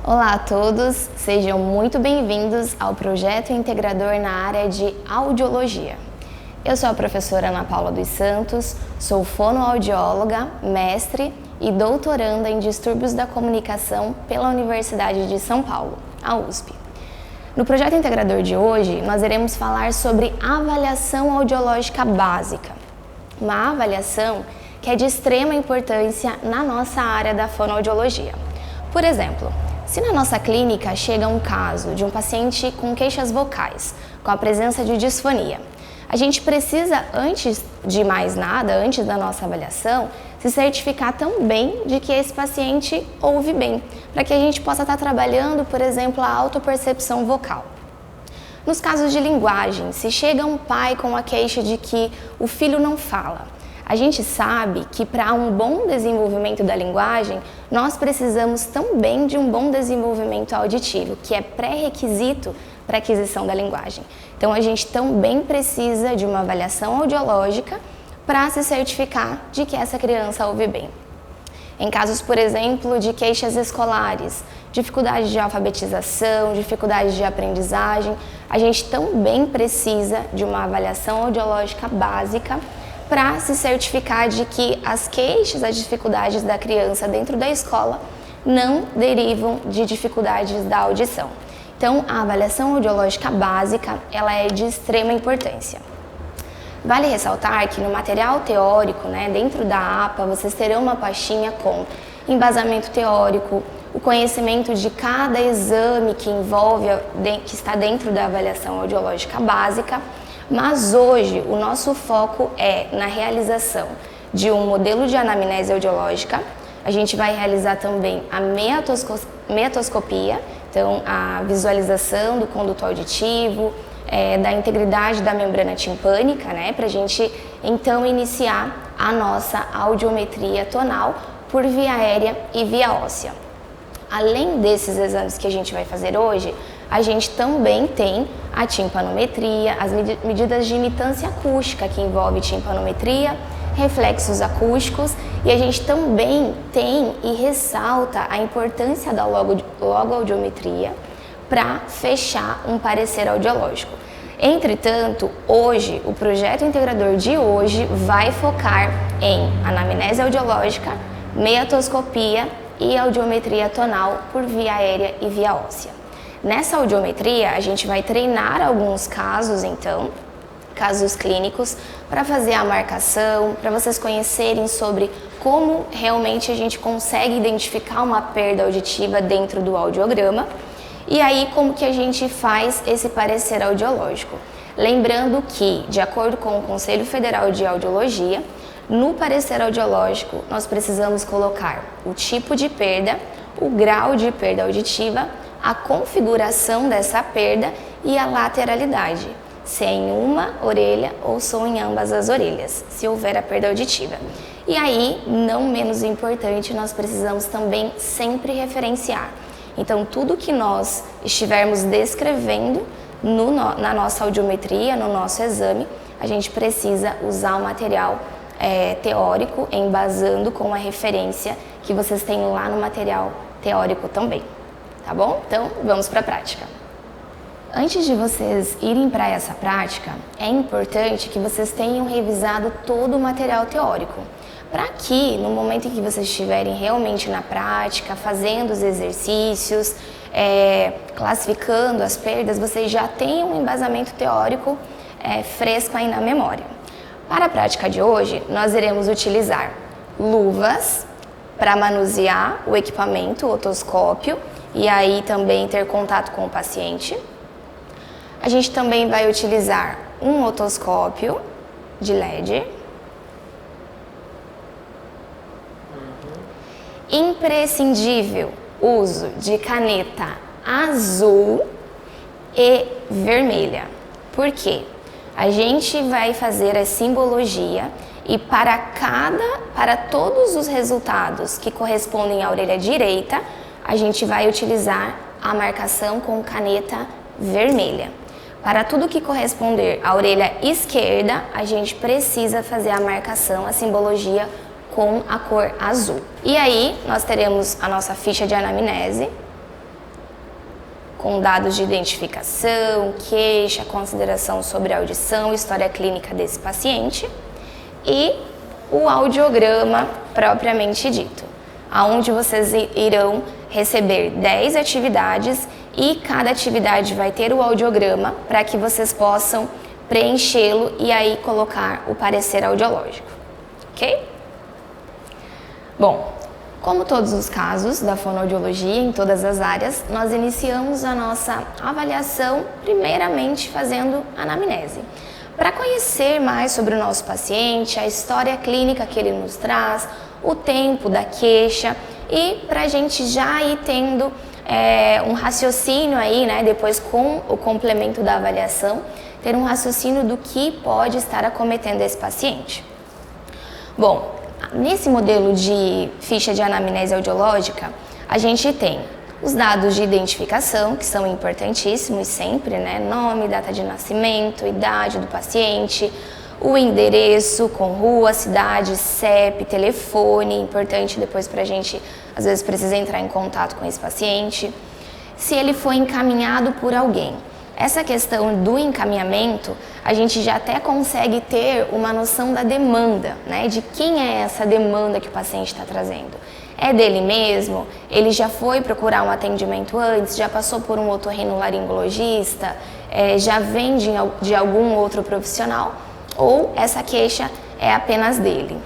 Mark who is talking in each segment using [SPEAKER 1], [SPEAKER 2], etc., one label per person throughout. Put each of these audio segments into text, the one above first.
[SPEAKER 1] Olá a todos, sejam muito bem-vindos ao projeto integrador na área de audiologia. Eu sou a professora Ana Paula dos Santos, sou fonoaudióloga, mestre e doutoranda em distúrbios da comunicação pela Universidade de São Paulo, a USP. No projeto integrador de hoje, nós iremos falar sobre avaliação audiológica básica, uma avaliação que é de extrema importância na nossa área da fonoaudiologia. Por exemplo, se na nossa clínica chega um caso de um paciente com queixas vocais, com a presença de disfonia, a gente precisa, antes de mais nada, antes da nossa avaliação, se certificar também de que esse paciente ouve bem, para que a gente possa estar trabalhando, por exemplo, a autopercepção vocal. Nos casos de linguagem, se chega um pai com a queixa de que o filho não fala, a gente sabe que para um bom desenvolvimento da linguagem, nós precisamos também de um bom desenvolvimento auditivo, que é pré-requisito para a aquisição da linguagem. Então, a gente também precisa de uma avaliação audiológica para se certificar de que essa criança ouve bem. Em casos, por exemplo, de queixas escolares, dificuldade de alfabetização, dificuldade de aprendizagem, a gente também precisa de uma avaliação audiológica básica para se certificar de que as queixas, as dificuldades da criança dentro da escola não derivam de dificuldades da audição. Então, a avaliação audiológica básica, ela é de extrema importância. Vale ressaltar que no material teórico, dentro da APA, vocês terão uma pastinha com embasamento teórico, o conhecimento de cada exame que envolve, que está dentro da avaliação audiológica básica, mas hoje o nosso foco é na realização de um modelo de anamnese audiológica. A gente vai realizar também a meatoscopia, então a visualização do conduto auditivo, da integridade da membrana timpânica, para a gente então iniciar a nossa audiometria tonal por via aérea e via óssea. Além desses exames que a gente vai fazer hoje, a gente também tem a timpanometria, as medidas de imitância acústica, que envolve timpanometria, reflexos acústicos, e a gente também tem e ressalta a importância da logoaudiometria para fechar um parecer audiológico. Entretanto, hoje, o projeto integrador de hoje vai focar em anamnese audiológica, meatoscopia e audiometria tonal por via aérea e via óssea. Nessa audiometria, a gente vai treinar alguns casos, então, casos clínicos, para fazer a marcação, para vocês conhecerem sobre como realmente a gente consegue identificar uma perda auditiva dentro do audiograma e aí como que a gente faz esse parecer audiológico. Lembrando que, de acordo com o Conselho Federal de Audiologia, no parecer audiológico nós precisamos colocar o tipo de perda, o grau de perda auditiva, a configuração dessa perda e a lateralidade, se é em uma orelha ou só em ambas as orelhas, se houver a perda auditiva. E aí, não menos importante, nós precisamos também sempre referenciar. Então, tudo que nós estivermos descrevendo na nossa audiometria, no nosso exame, a gente precisa usar o material teórico, embasando com a referência que vocês têm lá no material teórico também. Tá bom? Então, vamos para a prática. Antes de vocês irem para essa prática, é importante que vocês tenham revisado todo o material teórico, para que no momento em que vocês estiverem realmente na prática, fazendo os exercícios, classificando as perdas, vocês já tenham um embasamento teórico fresco aí na memória. Para a prática de hoje, nós iremos utilizar luvas para manusear o equipamento, o otoscópio, e aí também ter contato com o paciente. A gente também vai utilizar um otoscópio de LED. Imprescindível uso de caneta azul e vermelha. Por quê? A gente vai fazer a simbologia e para todos os resultados que correspondem à orelha direita, a gente vai utilizar a marcação com caneta vermelha. Para tudo que corresponder à orelha esquerda, a gente precisa fazer a marcação, a simbologia com a cor azul. E aí, nós teremos a nossa ficha de anamnese, com dados de identificação, queixa, consideração sobre a audição, história clínica desse paciente, e o audiograma propriamente dito, aonde vocês irão receber 10 atividades e cada atividade vai ter o audiograma para que vocês possam preenchê-lo e aí colocar o parecer audiológico, ok? Bom, como todos os casos da fonoaudiologia em todas as áreas, nós iniciamos a nossa avaliação primeiramente fazendo anamnese. Para conhecer mais sobre o nosso paciente, a história clínica que ele nos traz, o tempo da queixa e para a gente já ir tendo um raciocínio aí, né, depois com o complemento da avaliação, ter um raciocínio do que pode estar acometendo esse paciente. Bom, nesse modelo de ficha de anamnese audiológica, a gente tem os dados de identificação, que são importantíssimos sempre, né? Nome, data de nascimento, idade do paciente, o endereço com rua, cidade, CEP, telefone, importante depois para a gente, às vezes, precisa entrar em contato com esse paciente. Se ele foi encaminhado por alguém. Essa questão do encaminhamento, a gente já até consegue ter uma noção da demanda, né? De quem é essa demanda que o paciente está trazendo. É dele mesmo? Ele já foi procurar um atendimento antes? Já passou por um otorrinolaringologista? Já vem de algum outro profissional? Ou essa queixa é apenas dele?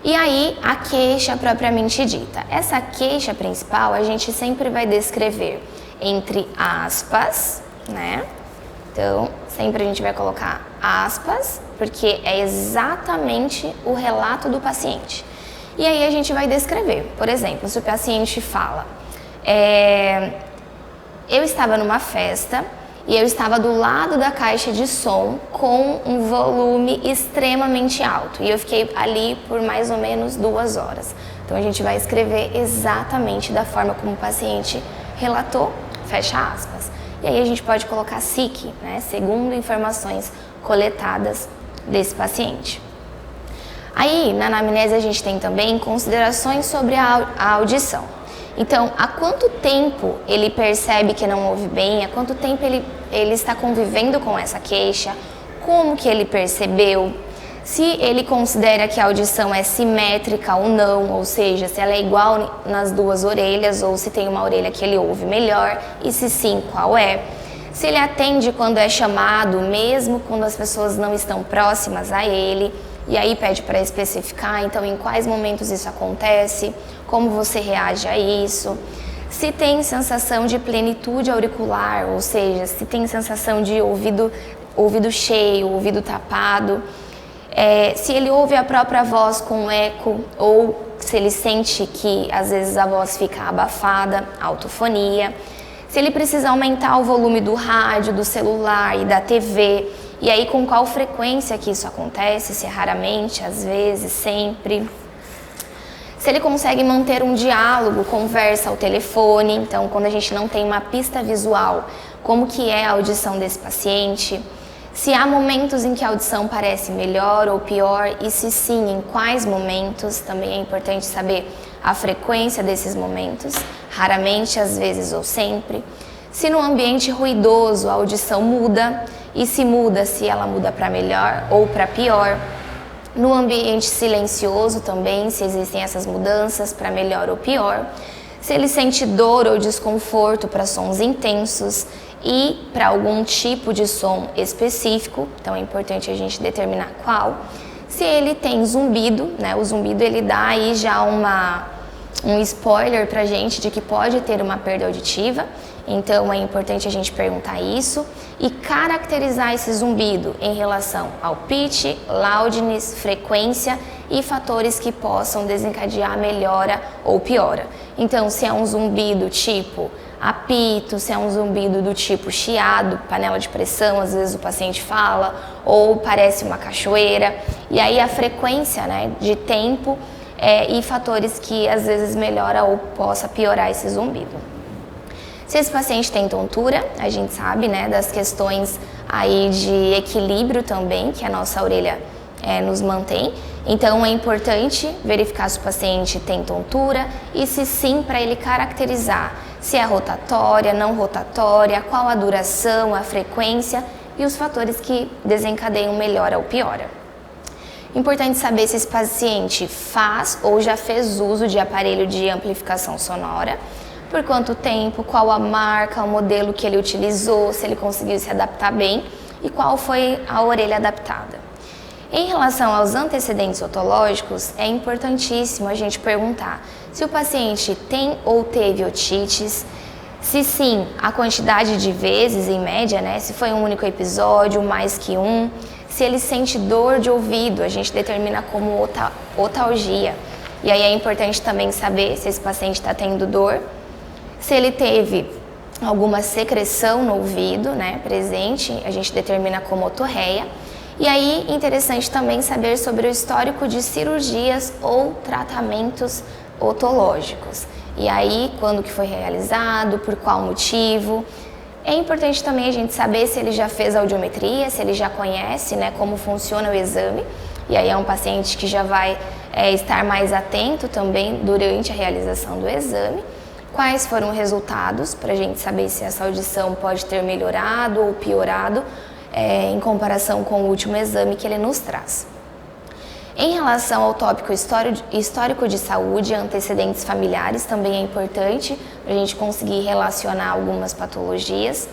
[SPEAKER 1] E aí, a queixa propriamente dita. Essa queixa principal a gente sempre vai descrever entre aspas, né? Então, sempre a gente vai colocar aspas, porque é exatamente o relato do paciente. E aí a gente vai descrever. Por exemplo, se o paciente fala, eu estava numa festa e eu estava do lado da caixa de som com um volume extremamente alto e eu fiquei ali por mais ou menos 2 horas. Então a gente vai escrever exatamente da forma como o paciente relatou, fecha aspas. E aí a gente pode colocar SIC, né, segundo informações coletadas desse paciente. Aí, na anamnese, a gente tem também considerações sobre a audição. Então, há quanto tempo ele percebe que não ouve bem, há quanto tempo ele está convivendo com essa queixa, como que ele percebeu, se ele considera que a audição é simétrica ou não, ou seja, se ela é igual nas 2 orelhas ou se tem uma orelha que ele ouve melhor e se sim, qual é. Se ele atende quando é chamado, mesmo quando as pessoas não estão próximas a ele, e aí pede para especificar, então, em quais momentos isso acontece, como você reage a isso. Se tem sensação de plenitude auricular, ou seja, se tem sensação de ouvido cheio, ouvido tapado. Se ele ouve a própria voz com eco, ou se ele sente que às vezes a voz fica abafada, autofonia. Se ele precisa aumentar o volume do rádio, do celular e da TV. E aí, com qual frequência que isso acontece, se é raramente, às vezes, sempre. Se ele consegue manter um diálogo, conversa ao telefone, então quando a gente não tem uma pista visual, como que é a audição desse paciente. Se há momentos em que a audição parece melhor ou pior e se sim, em quais momentos, também é importante saber a frequência desses momentos, raramente, às vezes ou sempre. Se no ambiente ruidoso a audição muda, e se muda, se ela muda para melhor ou para pior. No ambiente silencioso também, se existem essas mudanças para melhor ou pior. Se ele sente dor ou desconforto para sons intensos e para algum tipo de som específico, então é importante a gente determinar qual. Se ele tem zumbido, né, o zumbido ele dá aí já um spoiler para a gente de que pode ter uma perda auditiva, então é importante a gente perguntar isso e caracterizar esse zumbido em relação ao pitch, loudness, frequência e fatores que possam desencadear melhora ou piora. Então, se é um zumbido tipo apito, se é um zumbido do tipo chiado, panela de pressão, às vezes o paciente fala, ou parece uma cachoeira, e aí a frequência, né, de tempo e fatores que às vezes melhora ou possa piorar esse zumbido. Se esse paciente tem tontura, a gente sabe, né, das questões aí de equilíbrio também, que a nossa orelha nos mantém. Então é importante verificar se o paciente tem tontura e se sim, para ele caracterizar se é rotatória, não rotatória, qual a duração, a frequência e os fatores que desencadeiam melhora ou piora. Importante saber se esse paciente faz ou já fez uso de aparelho de amplificação sonora, por quanto tempo, qual a marca, o modelo que ele utilizou, se ele conseguiu se adaptar bem e qual foi a orelha adaptada. Em relação aos antecedentes otológicos, é importantíssimo a gente perguntar se o paciente tem ou teve otites, se sim, a quantidade de vezes em média, né, se foi um único episódio, mais que um, se ele sente dor de ouvido, a gente determina como otalgia. E aí é importante também saber se esse paciente está tendo dor, se ele teve alguma secreção no ouvido, né, presente, a gente determina como otorreia. E aí, interessante também saber sobre o histórico de cirurgias ou tratamentos otológicos. E aí, quando que foi realizado, por qual motivo. É importante também a gente saber se ele já fez audiometria, se ele já conhece, né, como funciona o exame. E aí é um paciente que já vai estar mais atento também durante a realização do exame. Quais foram os resultados para a gente saber se essa audição pode ter melhorado ou piorado em comparação com o último exame que ele nos traz. Em relação ao tópico histórico de saúde e antecedentes familiares, também é importante para a gente conseguir relacionar algumas patologias.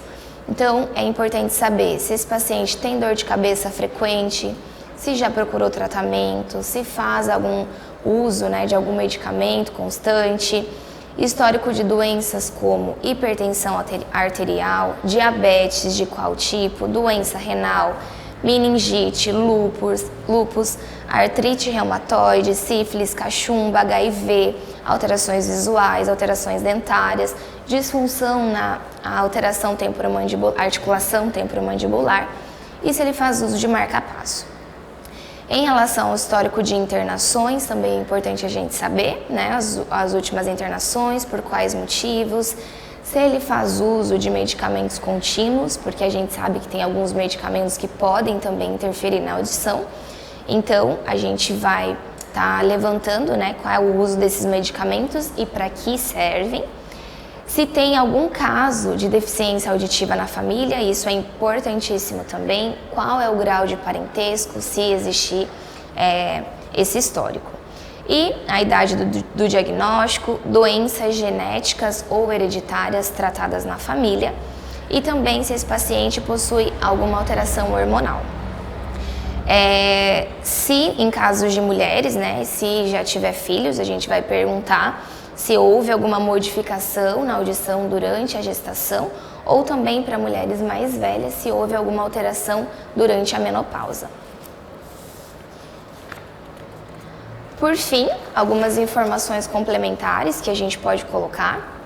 [SPEAKER 1] Então, é importante saber se esse paciente tem dor de cabeça frequente, se já procurou tratamento, se faz algum uso, né, de algum medicamento constante, histórico de doenças como hipertensão arterial, diabetes de qual tipo, doença renal, meningite, lúpus, artrite reumatoide, sífilis, cachumba, HIV, alterações visuais, alterações dentárias, disfunção na alteração articulação temporomandibular e se ele faz uso de marca-passo. Em relação ao histórico de internações, também é importante a gente saber, né, as últimas internações, por quais motivos, se ele faz uso de medicamentos contínuos, porque a gente sabe que tem alguns medicamentos que podem também interferir na audição. Então, a gente vai estar levantando, né, qual é o uso desses medicamentos e para que servem. Se tem algum caso de deficiência auditiva na família, isso é importantíssimo também, qual é o grau de parentesco, se existir esse histórico. E a idade do diagnóstico, doenças genéticas ou hereditárias tratadas na família e também se esse paciente possui alguma alteração hormonal. Se em casos de mulheres, né, se já tiver filhos, a gente vai perguntar se houve alguma modificação na audição durante a gestação ou também para mulheres mais velhas se houve alguma alteração durante a menopausa. Por fim, algumas informações complementares que a gente pode colocar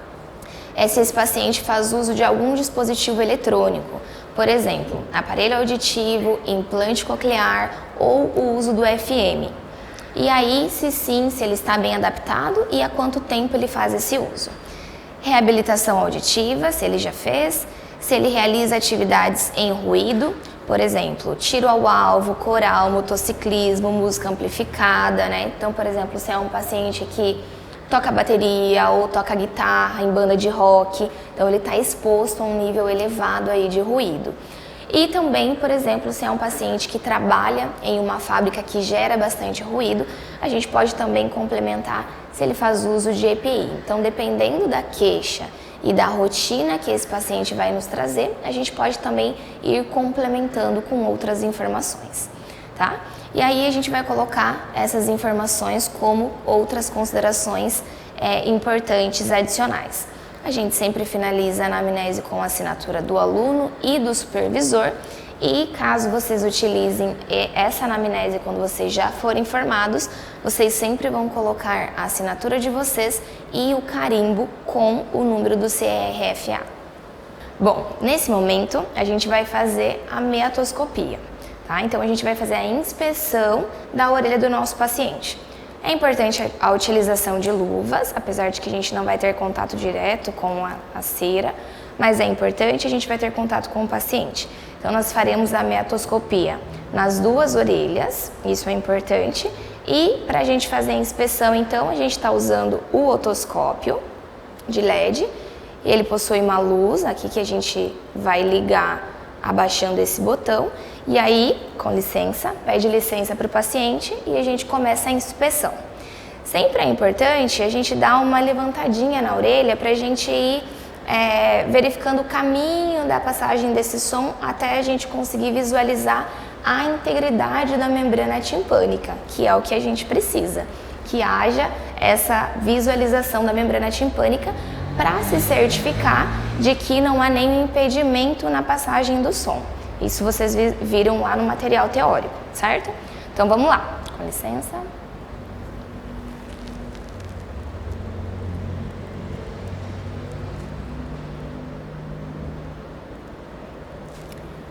[SPEAKER 1] é se esse paciente faz uso de algum dispositivo eletrônico, por exemplo, aparelho auditivo, implante coclear ou o uso do FM. E aí, se sim, se ele está bem adaptado e há quanto tempo ele faz esse uso. Reabilitação auditiva, se ele já fez, se ele realiza atividades em ruído, por exemplo, tiro ao alvo, coral, motociclismo, música amplificada, né? Então, por exemplo, se é um paciente que toca bateria ou toca guitarra em banda de rock, então ele está exposto a um nível elevado aí de ruído. E também, por exemplo, se é um paciente que trabalha em uma fábrica que gera bastante ruído, a gente pode também complementar se ele faz uso de EPI. Então, dependendo da queixa e da rotina que esse paciente vai nos trazer, a gente pode também ir complementando com outras informações, tá? E aí a gente vai colocar essas informações como outras considerações importantes adicionais. A gente sempre finaliza a anamnese com a assinatura do aluno e do supervisor e caso vocês utilizem essa anamnese quando vocês já forem formados, vocês sempre vão colocar a assinatura de vocês e o carimbo com o número do CRFA. Bom, nesse momento a gente vai fazer a meatoscopia, tá? Então a gente vai fazer a inspeção da orelha do nosso paciente. É importante a utilização de luvas, apesar de que a gente não vai ter contato direto com a cera, mas é importante, a gente vai ter contato com o paciente. Então, nós faremos a meatoscopia nas duas orelhas, isso é importante. E para a gente fazer a inspeção, então, a gente está usando o otoscópio de LED Ele possui uma luz aqui que a gente vai ligar abaixando esse botão. E aí, com licença, pede licença para o paciente e a gente começa a inspeção. Sempre é importante a gente dar uma levantadinha na orelha para a gente ir verificando o caminho da passagem desse som até a gente conseguir visualizar a integridade da membrana timpânica, que é o que a gente precisa, que haja essa visualização da membrana timpânica para se certificar de que não há nenhum impedimento na passagem do som. Isso vocês viram lá no material teórico, certo? Então vamos lá, com licença.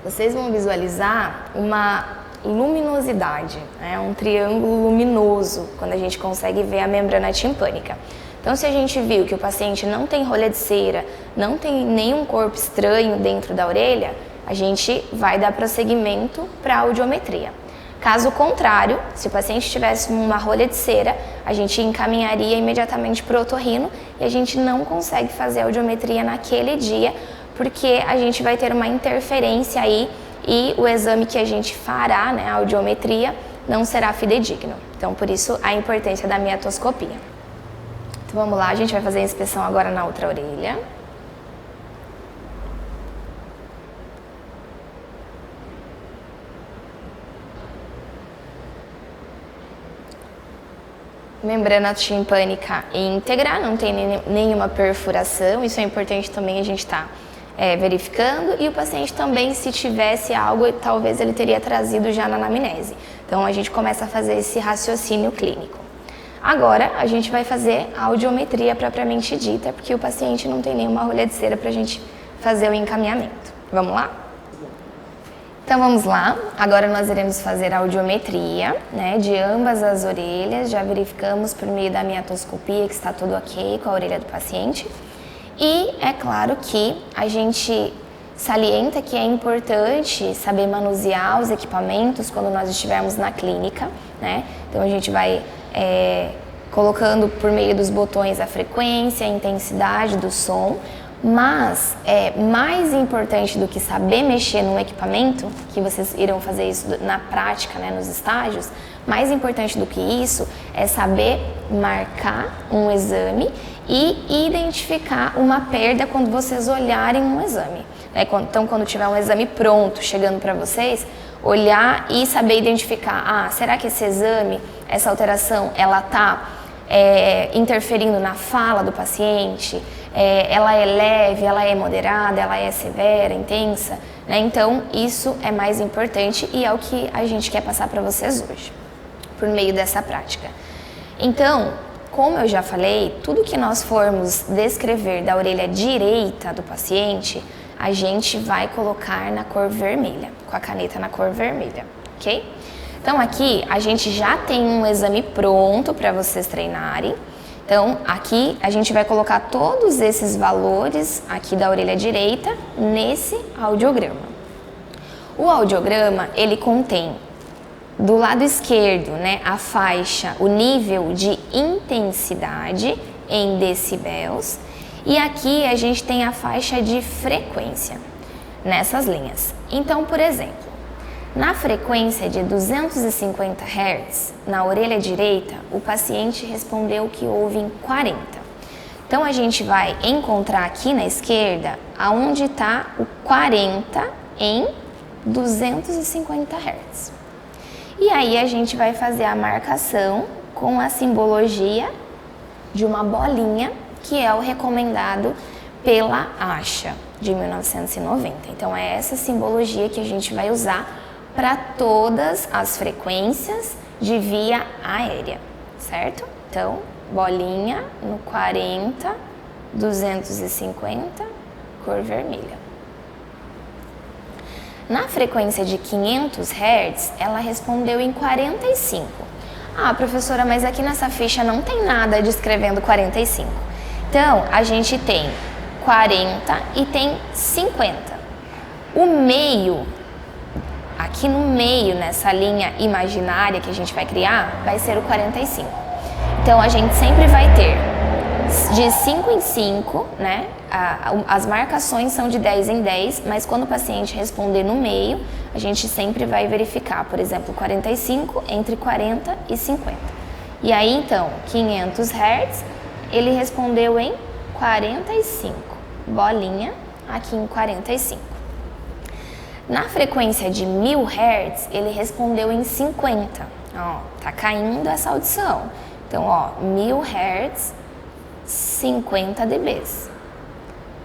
[SPEAKER 1] Vocês vão visualizar uma luminosidade, né? Um triângulo luminoso, quando a gente consegue ver a membrana timpânica. Então, se a gente viu que o paciente não tem rolha de cera, não tem nenhum corpo estranho dentro da orelha, a gente vai dar prosseguimento para a audiometria. Caso contrário, se o paciente tivesse uma rolha de cera, a gente encaminharia imediatamente para o otorrino e a gente não consegue fazer a audiometria naquele dia, porque a gente vai ter uma interferência aí e o exame que a gente fará, né, a audiometria, não será fidedigno. Então, por isso, a importância da miatoscopia. Então, vamos lá, a gente vai fazer a inspeção agora na outra orelha. Membrana timpânica íntegra, não tem nenhuma perfuração, isso é importante também a gente estar verificando, e o paciente também, se tivesse algo, talvez ele teria trazido já na anamnese. Então a gente começa a fazer esse raciocínio clínico. Agora a gente vai fazer a audiometria propriamente dita, porque o paciente não tem nenhuma rolha de cera para a gente fazer o encaminhamento. Vamos lá? Então vamos lá, agora nós iremos fazer a audiometria, né, de ambas as orelhas. Já verificamos por meio da miatoscopia que está tudo ok com a orelha do paciente. E é claro que a gente salienta que é importante saber manusear os equipamentos quando nós estivermos na clínica, né? Então a gente vai colocando por meio dos botões a frequência, a intensidade do som, mas mais importante do que saber mexer no equipamento, que vocês irão fazer isso na prática, né, nos estágios, mais importante do que isso é saber marcar um exame e identificar uma perda quando vocês olharem um exame. Então, quando tiver um exame pronto, chegando para vocês, olhar e saber identificar, será que esse exame, essa alteração, ela está interferindo na fala do paciente? Ela é leve, ela é moderada, ela é severa, intensa, né? Então, isso é mais importante e é o que a gente quer passar para vocês hoje, por meio dessa prática. Então, como eu já falei, tudo que nós formos descrever da orelha direita do paciente, a gente vai colocar na cor vermelha, com a caneta na cor vermelha, ok? Então, aqui a gente já tem um exame pronto para vocês treinarem. Então, aqui a gente vai colocar todos esses valores aqui da orelha direita nesse audiograma. O audiograma, ele contém do lado esquerdo, né, a faixa, o nível de intensidade em decibéis, e aqui a gente tem a faixa de frequência nessas linhas. Então, por exemplo, na frequência de 250 Hz, na orelha direita, o paciente respondeu que houve em 40. Então, a gente vai encontrar aqui na esquerda aonde está o 40 em 250 Hz. E aí, a gente vai fazer a marcação com a simbologia de uma bolinha, que é o recomendado pela ASHA de 1990. Então, é essa simbologia que a gente vai usar para todas as frequências de via aérea, certo? Então, bolinha no 40, 250, cor vermelha. Na frequência de 500 Hz, ela respondeu em 45. Professora, mas aqui nessa ficha não tem nada descrevendo 45. Então, a gente tem 40 e tem 50. O meio, aqui no meio, nessa linha imaginária que a gente vai criar, vai ser o 45. Então, a gente sempre vai ter de 5 em 5, né? As marcações são de 10 em 10, mas quando o paciente responder no meio, a gente sempre vai verificar, por exemplo, 45 entre 40 e 50. E aí, então, 500 Hz, ele respondeu em 45, bolinha aqui em 45. Na frequência de 1000 Hz, ele respondeu em 50. Ó, tá caindo essa audição. Então, ó, 1000 Hz, 50 dB.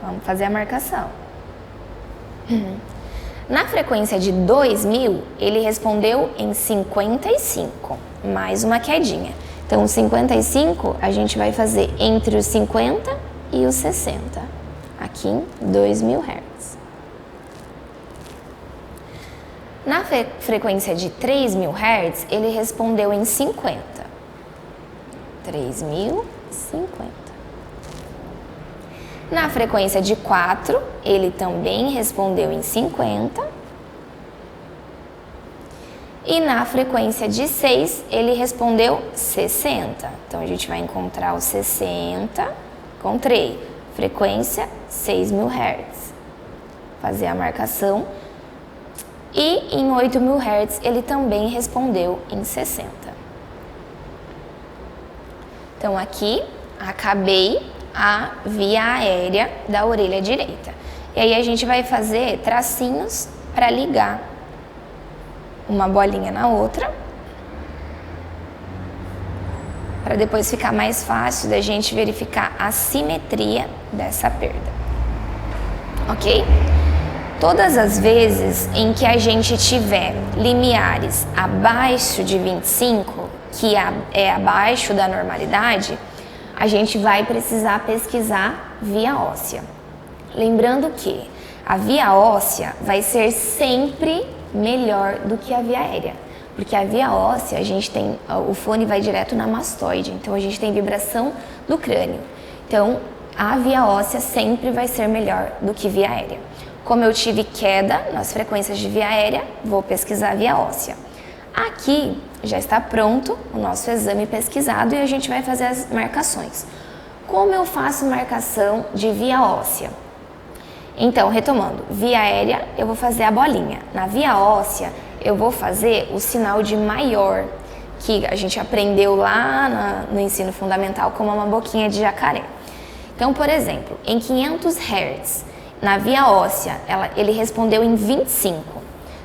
[SPEAKER 1] Vamos fazer a marcação. Na frequência de 2000, ele respondeu em 55, mais uma quedinha. Então, o 55 a gente vai fazer entre os 50 e os 60, aqui em 2000 Hz. Na frequência de 3000 Hz, ele respondeu em 50. 3050. Na frequência de 4, ele também respondeu em 50. E na frequência de 6, ele respondeu 60. Então, a gente vai encontrar o 60. Encontrei. Frequência 6000 Hz. Fazer a marcação. E em 8000 Hz, ele também respondeu em 60. Então, aqui, acabei a via aérea da orelha direita. E aí, a gente vai fazer tracinhos para ligar uma bolinha na outra, para depois ficar mais fácil da gente verificar a simetria dessa perda. Ok? Todas as vezes em que a gente tiver limiares abaixo de 25, que é abaixo da normalidade, a gente vai precisar pesquisar via óssea. Lembrando que a via óssea vai ser sempre melhor do que a via aérea, porque a via óssea, a gente tem, o fone vai direto na mastoide, então a gente tem vibração do crânio. Então, a via óssea sempre vai ser melhor do que via aérea. Como eu tive queda nas frequências de via aérea, vou pesquisar a via óssea. Aqui já está pronto o nosso exame pesquisado e a gente vai fazer as marcações. Como eu faço marcação de via óssea? Então, retomando, via aérea eu vou fazer a bolinha. Na via óssea eu vou fazer o sinal de maior, que a gente aprendeu lá no ensino fundamental como uma boquinha de jacaré. Então, por exemplo, em 500 Hz, na via óssea, ele respondeu em 25.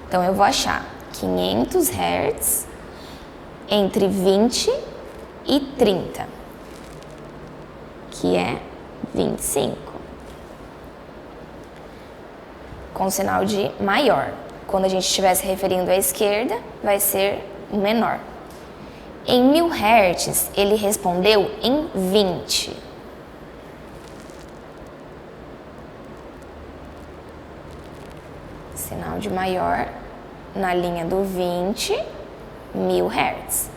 [SPEAKER 1] Então, eu vou achar 500 Hz entre 20 e 30, que é 25. Com sinal de maior. Quando a gente estiver se referindo à esquerda, vai ser menor. Em 1000 Hz, ele respondeu em 20. Sinal de maior na linha do 20, 1000 Hz.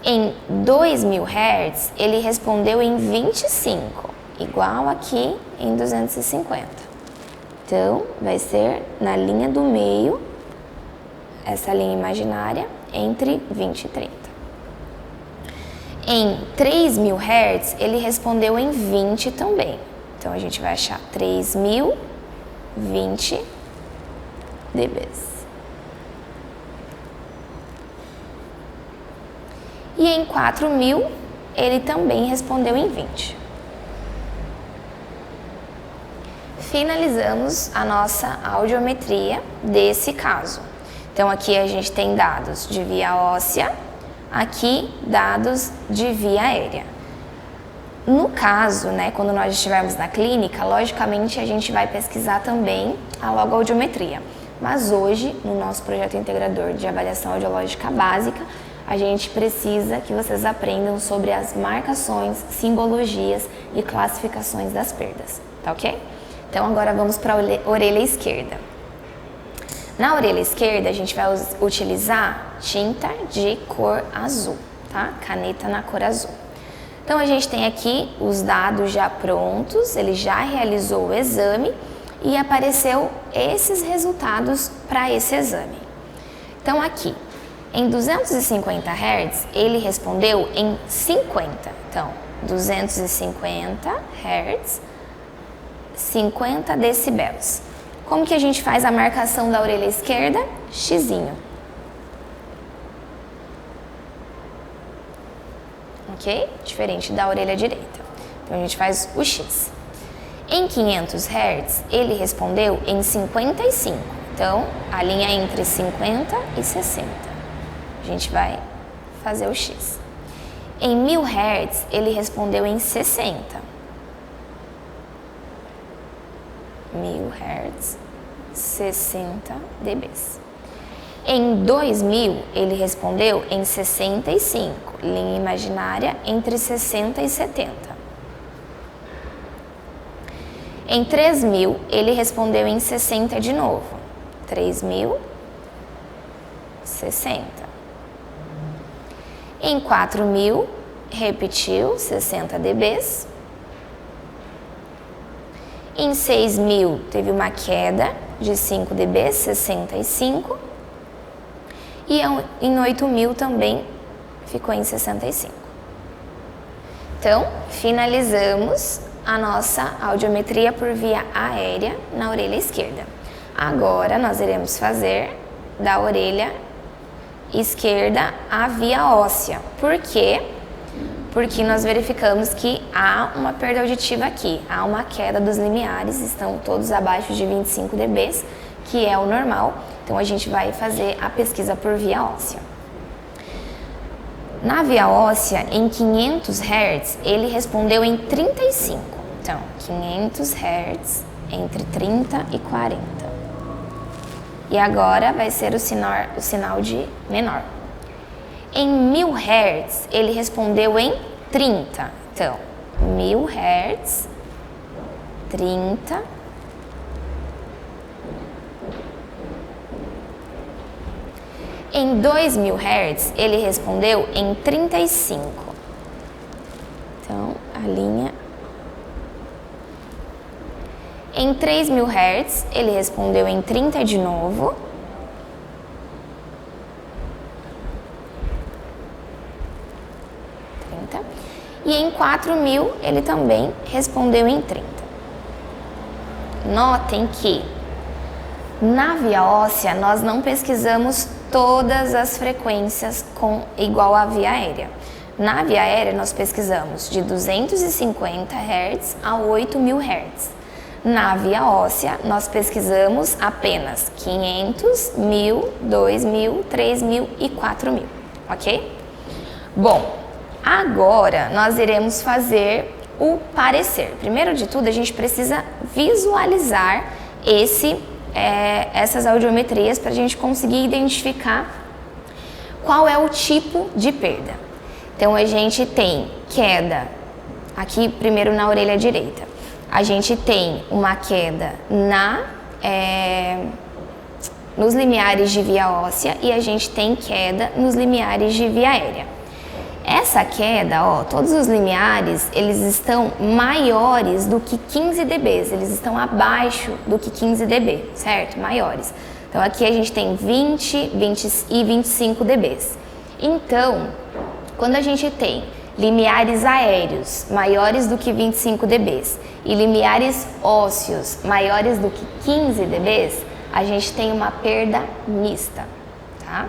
[SPEAKER 1] Em 2000 Hz, ele respondeu em 25, igual aqui em 250. Então, vai ser na linha do meio, essa linha imaginária, entre 20 e 30. Em 3000 Hz, ele respondeu em 20 também. Então, a gente vai achar 3020 dB. E em 4000, ele também respondeu em 20. Finalizamos a nossa audiometria desse caso. Então, aqui a gente tem dados de via óssea, aqui dados de via aérea. No caso, né, quando nós estivermos na clínica, logicamente a gente vai pesquisar também a logoaudiometria. Mas hoje, no nosso projeto integrador de avaliação audiológica básica, a gente precisa que vocês aprendam sobre as marcações, simbologias e classificações das perdas, tá ok? Então agora vamos para a orelha esquerda. Na orelha esquerda a gente vai utilizar tinta de cor azul, tá? Caneta na cor azul. Então a gente tem aqui os dados já prontos, ele já realizou o exame e apareceu esses resultados para esse exame. Então aqui, em 250 Hz, ele respondeu em 50. Então, 250 Hz, 50 decibéis. Como que a gente faz a marcação da orelha esquerda? Xzinho. Ok? Diferente da orelha direita. Então a gente faz o X. Em 500 Hz, ele respondeu em 55. Então, a linha entre 50 e 60. A gente vai fazer o X. Em 1000 Hz, ele respondeu em 60. 1000 Hz, 60 dB. Em 2000, ele respondeu em 65, linha imaginária entre 60 e 70. Em 3000, ele respondeu em 60 de novo. 3000, 60. Em 4000, repetiu 60 dB. Em 6000, teve uma queda de 5 dB, 65. E em 8000 também ficou em 65. Então, finalizamos a nossa audiometria por via aérea na orelha esquerda. Agora, nós iremos fazer da orelha esquerda a via óssea. Por quê? Porque nós verificamos que há uma perda auditiva aqui, há uma queda dos limiares, estão todos abaixo de 25 dB, que é o normal. Então, a gente vai fazer a pesquisa por via óssea. Na via óssea, em 500 Hz, ele respondeu em 35. Então, 500 Hz entre 30 e 40. E agora vai ser o sinal de menor. Em 1000 Hz, ele respondeu em 30. Então, 1000 Hz, 30. Em 2000 Hz, ele respondeu em 35. Então, a linha. Em 3000 Hz, ele respondeu em 30 de novo. E em 4000, ele também respondeu em 30. Notem que na via óssea, nós não pesquisamos todas as frequências igual à via aérea. Na via aérea, nós pesquisamos de 250 Hz a 8000 Hz. Na via óssea, nós pesquisamos apenas 500, 1000, 2000, 3000 e 4000, ok? Bom, agora nós iremos fazer o parecer. Primeiro de tudo, a gente precisa visualizar essas audiometrias para a gente conseguir identificar qual é o tipo de perda. Então, a gente tem queda aqui primeiro na orelha direita. A gente tem uma queda nos limiares de via óssea e a gente tem queda nos limiares de via aérea. Essa queda, todos os limiares, eles estão maiores do que 15 dB, eles estão abaixo do que 15 dB, certo? Maiores. Então, aqui a gente tem 20, 20 e 25 dB. Então, quando a gente tem limiares aéreos maiores do que 25 dB e limiares ósseos maiores do que 15 dB, a gente tem uma perda mista, tá?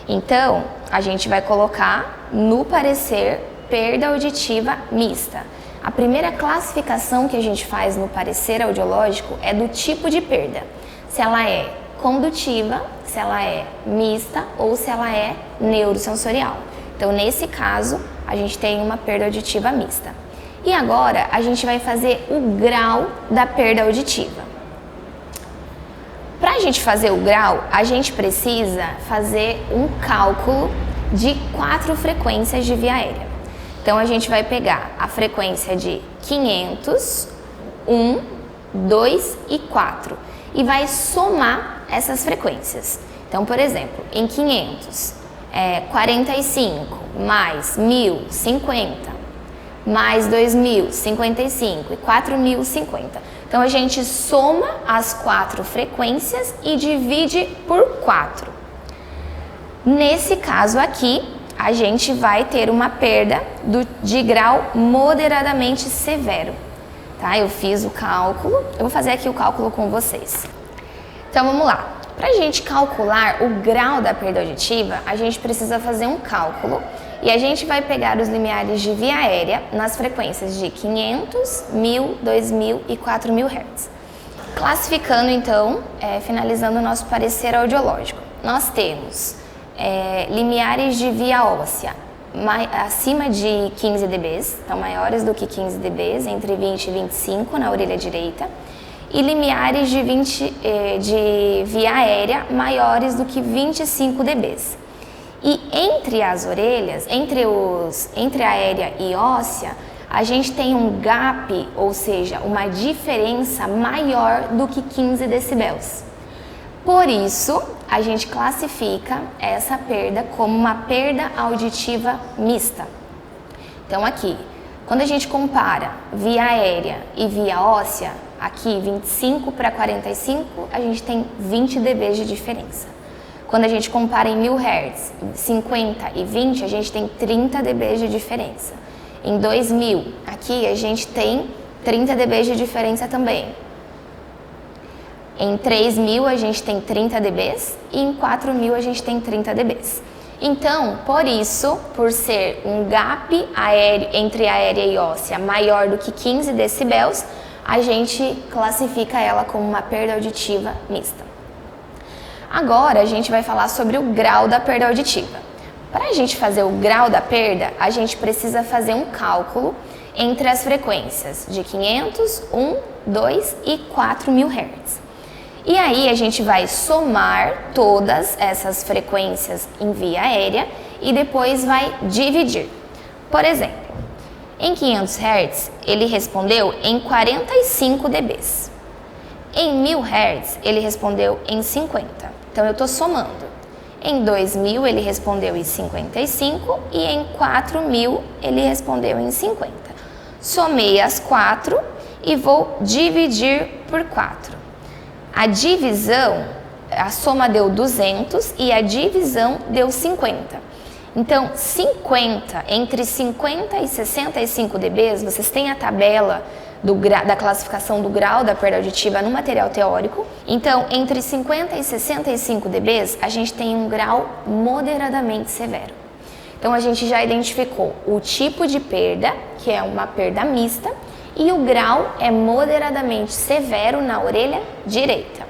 [SPEAKER 1] Então, a gente vai colocar no parecer perda auditiva mista. A primeira classificação que a gente faz no parecer audiológico é do tipo de perda. Se ela é condutiva, se ela é mista ou se ela é neurosensorial. Então, nesse caso, a gente tem uma perda auditiva mista. E agora, a gente vai fazer o grau da perda auditiva. Para a gente fazer o grau, a gente precisa fazer um cálculo de 4 frequências de via aérea. Então, a gente vai pegar a frequência de 500, 1, 2 e 4 e vai somar essas frequências. Então, por exemplo, em 500, 45 mais 1000, 50, mais 2000, 55 e 4000, 50. Então, a gente soma as 4 frequências e divide por 4. Nesse caso aqui, a gente vai ter uma perda de grau moderadamente severo. Tá? Eu fiz o cálculo, eu vou fazer aqui o cálculo com vocês. Então vamos lá. Para a gente calcular o grau da perda auditiva, a gente precisa fazer um cálculo e a gente vai pegar os limiares de via aérea nas frequências de 500, 1000, 2000 e 4000 Hz. Classificando então, finalizando o nosso parecer audiológico, nós temos limiares de via óssea acima de 15 dB, então maiores do que 15 dB, entre 20 e 25 na orelha direita, e limiares de via aérea maiores do que 25 dB. E entre as orelhas, entre a aérea e óssea, a gente tem um gap, ou seja, uma diferença maior do que 15 decibéis. Por isso, a gente classifica essa perda como uma perda auditiva mista. Então aqui, quando a gente compara via aérea e via óssea, aqui 25 para 45, a gente tem 20 dB de diferença. Quando a gente compara em 1000 Hz, 50 e 20, a gente tem 30 dB de diferença. Em 2000, aqui a gente tem 30 dB de diferença também. Em 3000 a gente tem 30 dB e em 4000 a gente tem 30 dB. Então, por isso, por ser um gap aéreo, entre aérea e óssea maior do que 15 decibéis, a gente classifica ela como uma perda auditiva mista. Agora a gente vai falar sobre o grau da perda auditiva. Para a gente fazer o grau da perda, a gente precisa fazer um cálculo entre as frequências de 500, 1, 2 e 4000 Hz. E aí a gente vai somar todas essas frequências em via aérea e depois vai dividir. Por exemplo, em 500 Hz ele respondeu em 45 dB. Em 1000 Hz ele respondeu em 50. Então eu estou somando. Em 2000 ele respondeu em 55 e em 4000 ele respondeu em 50. Somei as 4 e vou dividir por 4. A divisão, a soma deu 200 e a divisão deu 50. Então, 50, entre 50 e 65 dB, vocês têm a tabela da classificação do grau da perda auditiva no material teórico. Então, entre 50 e 65 dB, a gente tem um grau moderadamente severo. Então, a gente já identificou o tipo de perda, que é uma perda mista, e o grau é moderadamente severo na orelha direita.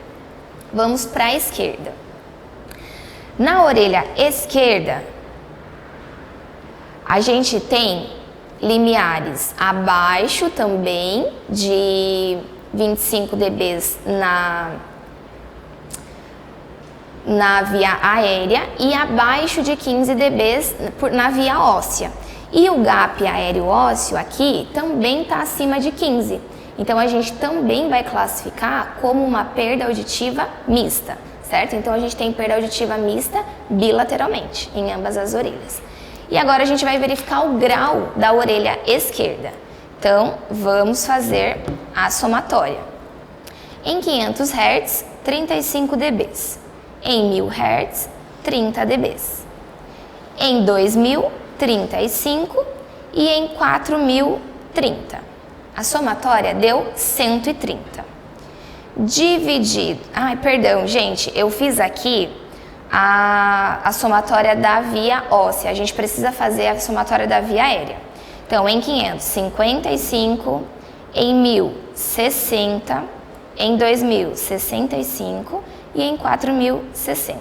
[SPEAKER 1] Vamos para a esquerda. Na orelha esquerda, a gente tem limiares abaixo também de 25 dB na via aérea e abaixo de 15 dB na via óssea. E o gap aéreo ósseo aqui também está acima de 15. Então a gente também vai classificar como uma perda auditiva mista, certo? Então a gente tem perda auditiva mista bilateralmente em ambas as orelhas. E agora a gente vai verificar o grau da orelha esquerda. Então, vamos fazer a somatória. Em 500 Hz, 35 dB. Em 1000 Hz, 30 dB. Em 2000, 35 e em 4000, 30. A somatória deu 130. Dividido... Ai, perdão, gente, eu fiz aqui a somatória da via óssea. A gente precisa fazer a somatória da via aérea. Então, em 500, 55, em 1000, 60, em 2000, 65 e em 4000, 60.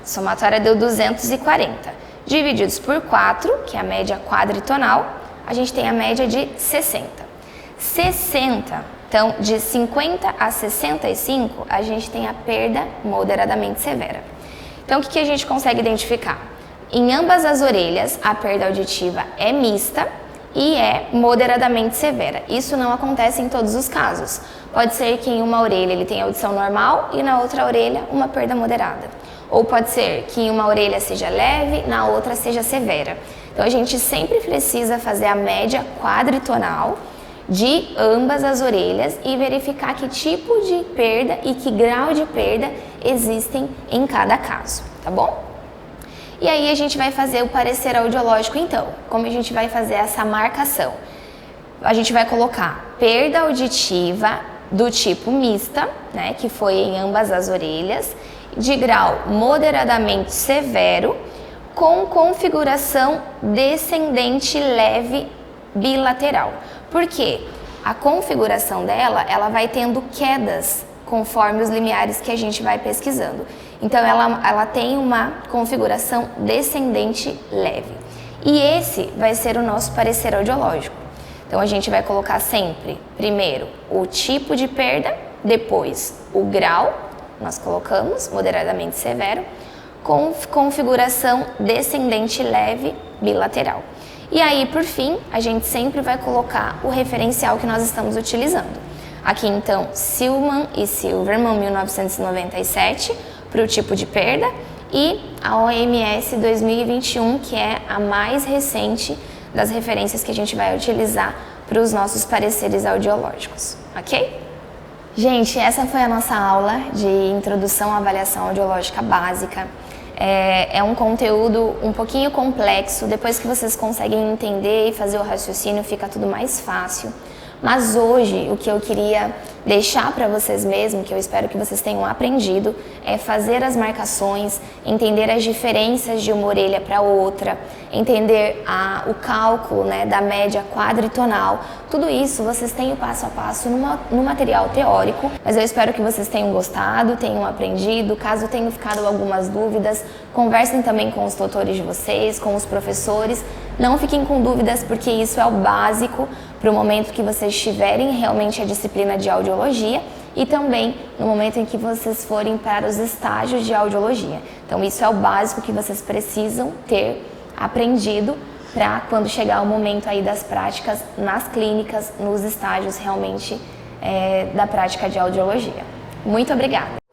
[SPEAKER 1] A somatória deu 240. Divididos por 4, que é a média quadritonal, a gente tem a média de 60. 60, então, de 50 a 65, a gente tem a perda moderadamente severa. Então, o que a gente consegue identificar? Em ambas as orelhas, a perda auditiva é mista e é moderadamente severa. Isso não acontece em todos os casos. Pode ser que em uma orelha ele tenha audição normal e na outra orelha uma perda moderada. Ou pode ser que em uma orelha seja leve, na outra seja severa. Então, a gente sempre precisa fazer a média quadritonal de ambas as orelhas e verificar que tipo de perda e que grau de perda existem em cada caso, tá bom? E aí a gente vai fazer o parecer audiológico então. Como a gente vai fazer essa marcação? A gente vai colocar perda auditiva do tipo mista, né, que foi em ambas as orelhas, de grau moderadamente severo, com configuração descendente leve bilateral. Por quê? A configuração dela, ela vai tendo quedas conforme os limiares que a gente vai pesquisando. Então, ela tem uma configuração descendente leve. E esse vai ser o nosso parecer audiológico. Então, a gente vai colocar sempre, primeiro, o tipo de perda, depois o grau, nós colocamos, moderadamente severo, com configuração descendente leve bilateral. E aí, por fim, a gente sempre vai colocar o referencial que nós estamos utilizando. Aqui, então, Silman e Silverman, 1997, para o tipo de perda, e a OMS 2021, que é a mais recente das referências que a gente vai utilizar para os nossos pareceres audiológicos, ok? Gente, essa foi a nossa aula de introdução à avaliação audiológica básica. É um conteúdo um pouquinho complexo, depois que vocês conseguem entender e fazer o raciocínio fica tudo mais fácil. Mas hoje o que eu queria deixar para vocês mesmo, que eu espero que vocês tenham aprendido, é fazer as marcações, entender as diferenças de uma orelha para outra, entender o cálculo, né, da média quadritonal. Tudo isso vocês têm o passo a passo no material teórico, mas eu espero que vocês tenham gostado, tenham aprendido. Caso tenham ficado algumas dúvidas, conversem também com os tutores de vocês, com os professores. Não fiquem com dúvidas, porque isso é o básico para o momento que vocês tiverem realmente a disciplina de audiologia e também no momento em que vocês forem para os estágios de audiologia. Então isso é o básico que vocês precisam ter aprendido para quando chegar o momento aí das práticas nas clínicas, nos estágios realmente da prática de audiologia. Muito obrigada!